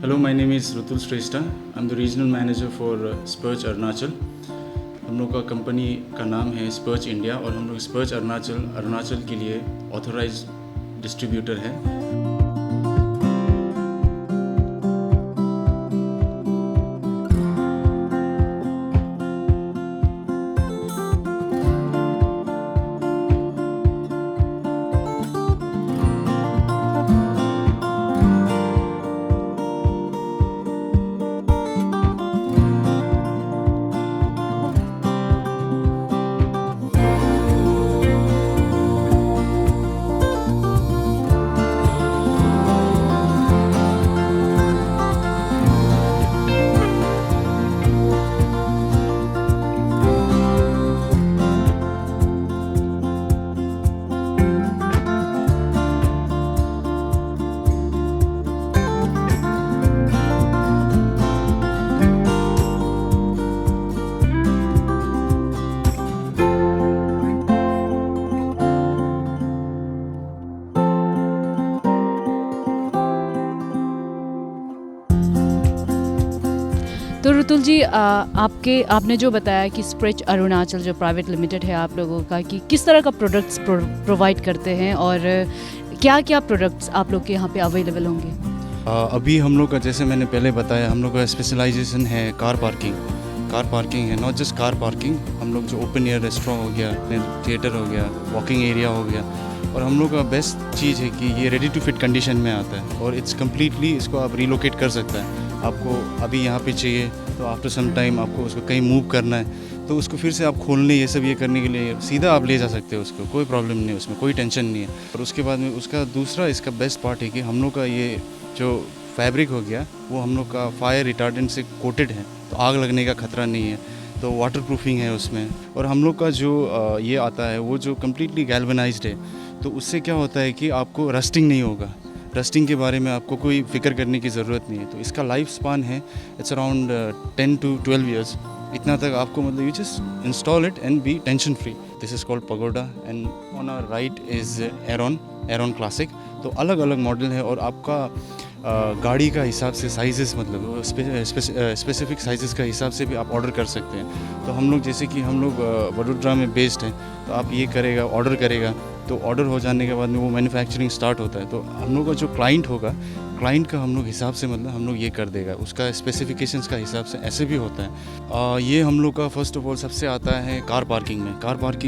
Hello, my name is Rutul Shrestha. I'm the regional manager for Spurge Arunachal. हम लोग का company का नाम है स्पर्च इंडिया और हम लोग स्पर्च अरुणाचल के लिए ऑथराइज डिस्ट्रीब्यूटर हैं। तो ऋतुल जी आपने जो बताया कि स्प्रेच अरुणाचल जो प्राइवेट लिमिटेड है आप लोगों का, कि किस तरह का प्रोडक्ट्स प्रोवाइड करते हैं और क्या क्या प्रोडक्ट्स आप लोग के यहाँ पे अवेलेबल होंगे? अभी हम लोग का, जैसे मैंने पहले बताया, हम लोग का स्पेशलाइजेशन है कार पार्किंग है। नॉट जस्ट कार पार्किंग, हम लोग जो ओपन एयर रेस्टोरेंट हो गया, थिएटर हो गया, वॉकिंग एरिया हो गया, और हम लोग का बेस्ट चीज़ है कि ये रेडी टू फिट कंडीशन में आता है और इट्स कम्प्लीटली, इसको आप रिलोकेट कर सकते हैं। आपको अभी यहाँ पे चाहिए तो आफ्टर सम टाइम आपको उसको कहीं मूव करना है तो उसको फिर से आप खोलने ये सब ये करने के लिए सीधा आप ले जा सकते हो उसको, कोई प्रॉब्लम नहीं है, उसमें कोई टेंशन नहीं है। और उसके बाद में उसका दूसरा इसका बेस्ट पार्ट है कि हम लोग का ये जो फैब्रिक हो गया वो हम लोग का फायर रिटार्डेंट से कोटेड है, तो आग लगने का खतरा नहीं है, तो वाटर प्रूफिंग है उसमें। और हम लोग का जो ये आता है वो जो कम्प्लीटली गैल्वनाइज्ड है, तो उससे क्या होता है कि आपको रस्टिंग नहीं होगा। रस्टिंग के बारे में आपको कोई फिक्र करने की ज़रूरत नहीं है। तो इसका लाइफ स्पान है इट्स अराउंड 10 to 12 ईयर्स। इतना तक आपको मतलब you just install it and be tension free. This is called pagoda and on our right is Aaron classic. तो अलग अलग मॉडल है और आपका गाड़ी का हिसाब से साइजेस, मतलब स्पेसिफिक साइजेस का हिसाब से भी आप ऑर्डर कर सकते हैं। तो हम लोग, जैसे कि हम लोग वडोदरा में बेस्ड हैं, तो आप ये करेगा, ऑर्डर करेगा, तो ऑर्डर हो जाने के बाद में वो मैन्युफैक्चरिंग स्टार्ट होता है। तो हम लोग का जो क्लाइंट होगा, क्लाइंट का हम लोग हिसाब से, मतलब हम लोग ये कर देगा, उसका स्पेसिफिकेशंस का हिसाब से ऐसे भी होता है। ये हम लोग का फर्स्ट ऑफ ऑल सबसे आता है कार पार्किंग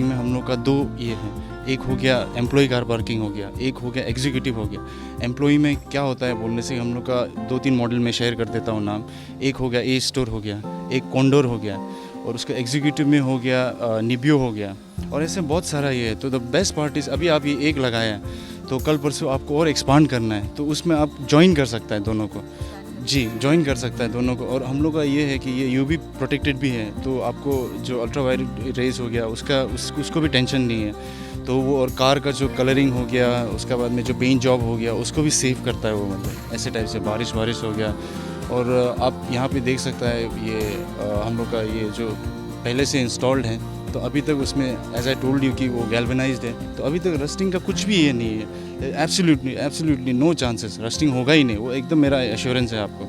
में हम लोग का दो ये है। एक हो गया एम्प्लॉय कार पार्किंग हो गया, एक हो गया एग्जीक्यूटिव हो गया। एम्प्लॉय में क्या होता है बोलने से हम लोग का 2-3 मॉडल में शेयर कर देता हूँ नाम। एक हो गया ए स्टोर हो गया, एक कॉन्डोर हो गया, और उसका एग्जीक्यूटिव में हो गया निबियो हो गया, और ऐसे बहुत सारा ये है। तो द बेस्ट पार्ट इज़ अभी आप ये एक लगाया है तो कल परसों आपको और एक्सपांड करना है तो उसमें आप ज्वाइन कर सकता है दोनों को। जी, ज्वाइन कर सकता है दोनों को। और हम लोग का ये है कि ये यूवी प्रोटेक्टेड भी है, तो आपको जो अल्ट्रावायलेट रेज हो गया उसको भी टेंशन नहीं है। तो वो, और कार का जो कलरिंग हो गया, उसके बाद में जो पेंट जॉब हो गया, उसको भी सेव करता है वो, मतलब ऐसे टाइप से बारिश हो गया। और आप यहाँ पे देख सकता है ये हम लोग का ये जो पहले से इंस्टॉल्ड है, तो अभी तक उसमें एज आई टोल्ड यू कि वो गैल्वेनाइज्ड है, तो अभी तक रस्टिंग का कुछ भी ये नहीं है। एब्सोल्युटली नो चांसेस, रस्टिंग होगा ही नहीं, वो एकदम मेरा एश्योरेंस है आपको।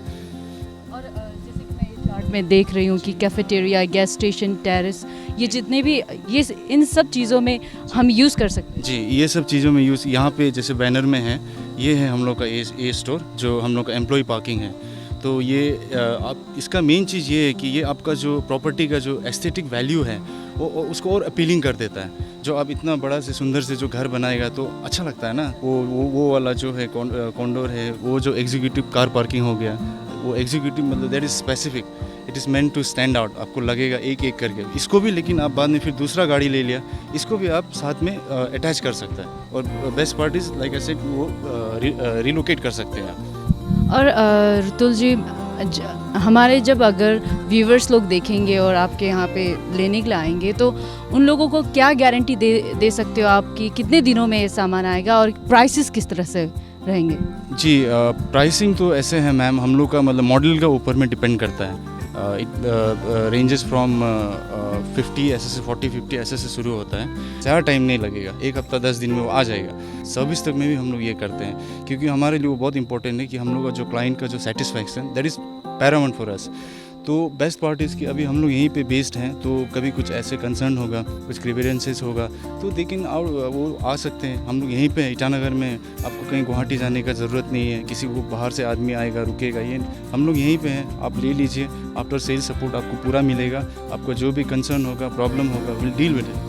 और जैसे कि मैं ये चार्ट में देख रही हूँ कि कैफेटेरिया, गैस स्टेशन, टेरेस, ये जितने भी ये इन सब चीज़ों में हम यूज़ कर सकते हैं। जी, ये सब चीज़ों में यूज़, यहाँ पे जैसे बैनर में है, ये है हम लोग का ए स्टोर, जो हम लोग का एम्प्लॉय पार्किंग है। तो ये आप, इसका मेन चीज़ ये है कि ये आपका जो प्रॉपर्टी का जो एस्थेटिक वैल्यू है वो उसको और अपीलिंग कर देता है। जो आप इतना बड़ा से सुंदर से जो घर बनाएगा तो अच्छा लगता है ना। वो वाला जो है कॉन्डोर है, वो जो एग्जीक्यूटिव कार पार्किंग हो गया, वो एग्जीक्यूटिव मतलब that is specific, it is meant to stand out. आपको लगेगा एक एक करके इसको भी, लेकिन आप बाद में फिर दूसरा गाड़ी ले लिया, इसको भी आप साथ में अटैच कर सकते हैं। और best part is like I said, वो रिलोकेट कर सकते हैं आप। और ऋतुल जी, हमारे जब अगर व्यूवर्स लोग देखेंगे और आपके यहाँ पे लेने के लिए आएंगे, तो उन लोगों को क्या गारंटी दे सकते हो आप कि कितने दिनों में ये सामान आएगा और प्राइसेस किस तरह से रहेंगे? जी, प्राइसिंग तो ऐसे है मैम, हम लोग का मतलब मॉडल का ऊपर में डिपेंड करता है। इट रेंजेस फ्रॉम 50 ऐसे से 40 50 ऐसे से शुरू होता है। ज़्यादा टाइम नहीं लगेगा, 1 हफ्ता 10 दिन में वो आ जाएगा। सर्विस तक में भी हम लोग ये करते हैं, क्योंकि हमारे लिए वो बहुत इंपॉर्टेंट है कि हम लोग का जो क्लाइंट का जो satisfaction, that is Paramount for us. तो बेस्ट पार्ट इज़ कि अभी हम लोग यहीं पे बेस्ड हैं, तो कभी कुछ ऐसे कंसर्न होगा, कुछ ग्रीवेंसेस होगा, तो दे कैन वो आ सकते हैं। हम लोग यहीं पे हैं, ईटानगर में। आपको कहीं गुवाहाटी जाने का ज़रूरत नहीं है, किसी को बाहर से आदमी आएगा रुकेगा, ये हम लोग यहीं पे हैं। आप ले लीजिए, आफ्टर सेल सपोर्ट आपको पूरा मिलेगा। आपको जो भी कंसर्न होगा, प्रॉब्लम होगा, विल डील विद इट।